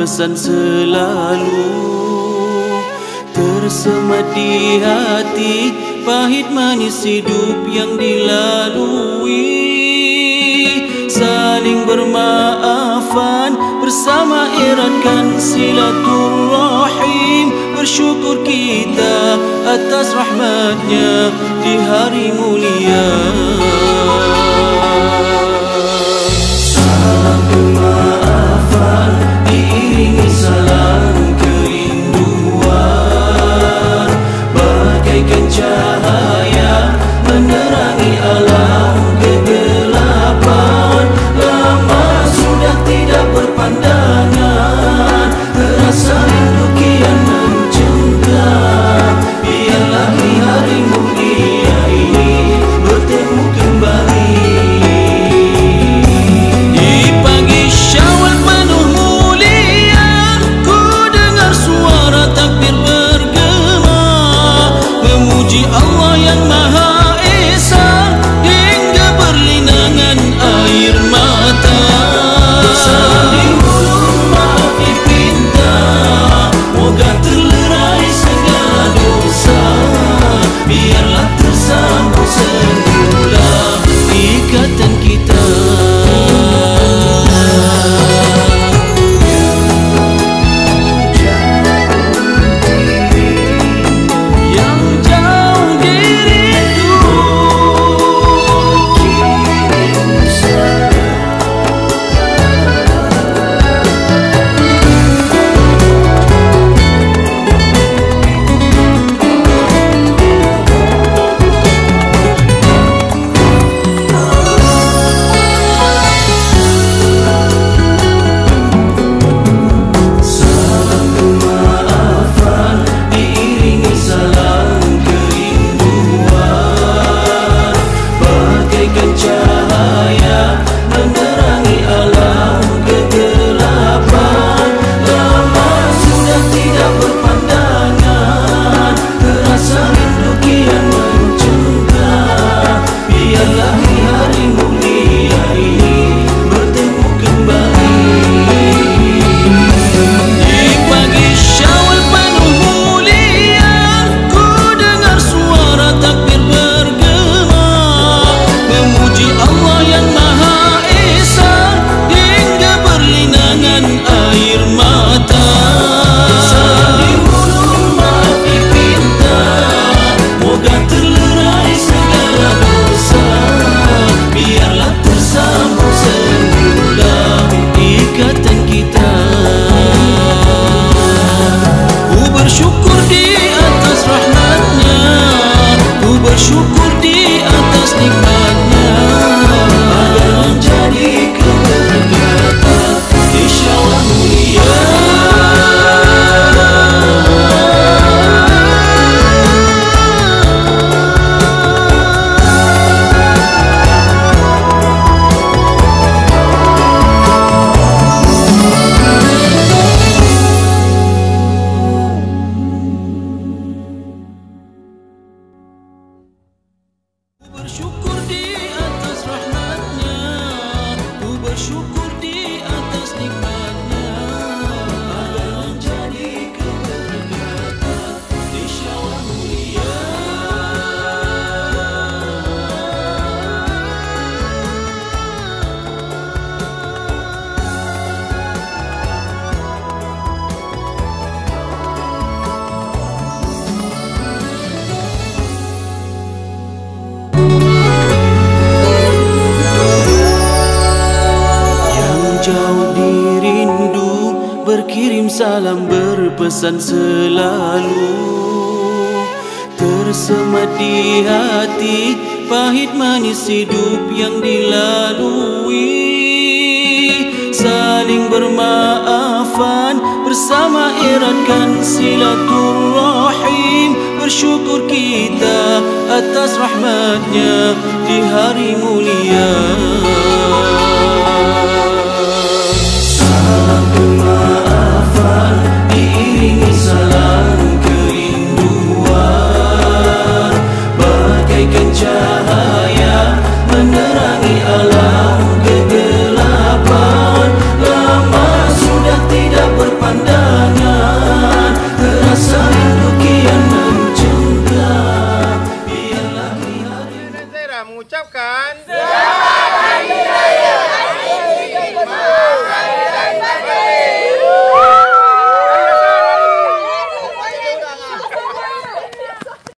berpesan selalu, tersemat di hati pahit manis hidup yang dilalui. Saling bermaafan bersama eratkan silaturrahim. Bersyukur kita atas rahmatnya di hari mulia. Salam kemaafan diiringi salam kerinduan, bagaikan cahaya menerangi alam kegelapan. Lama sudah tidak berpandangan, terasa rindu kian mencengkam. Biarlah di hari mulia ini bertemu kembali. Di pagi Syawal penuh mulia, ku dengar suara takbir bergema, memuji Allah yang Maha Esa hingga berlinangan air mata. Salam di mulut, maaf dipinta, moga terlerai segala dosa. Biarlah tersambung semula ikatan kita. Yang jauh diriku kirim salam kemaafan diiringi salam kerinduan, bagaikan cahaya menerangi alam kegelapan. Lama sudah tidak berpandangan, terasa rindu kian mencengkam. Biarlah di hari mulia ini bertemu kembali. Di pagi Syawal penuh mulia, ku dengar suara takbir bergema, memuji Allah yang Maha Esa hingga berlinangan air mata. Salam di mulut, maaf dipinta, moga terlerai segala dosa. Biarlah tersambung semula ikatan kita. Ku bersyukur di atas rahmatnya, ku bersyukur di atas nikmatnya, agar menjadi keberkatan di Syawal mulia. Ku bersyukur di atas rahmatnya, ku bersyukur di atas nikmatnya, agar menjadi keberkatan di Syawal mulia. Jauh dirindu berkirim salam berpesan selalu, tersemat di hati pahit manis hidup yang dilalui. Saling bermaafan bersama eratkan silaturrahim. Bersyukur kita atas rahmatnya di hari mulia. Salam kemaafan diiringi salam kerinduan, bagaikan cahaya menerangi alam kegelapan. Lama sudah tidak berpasangan, mengucapkan Selamat Hari Raya Aidilfitri.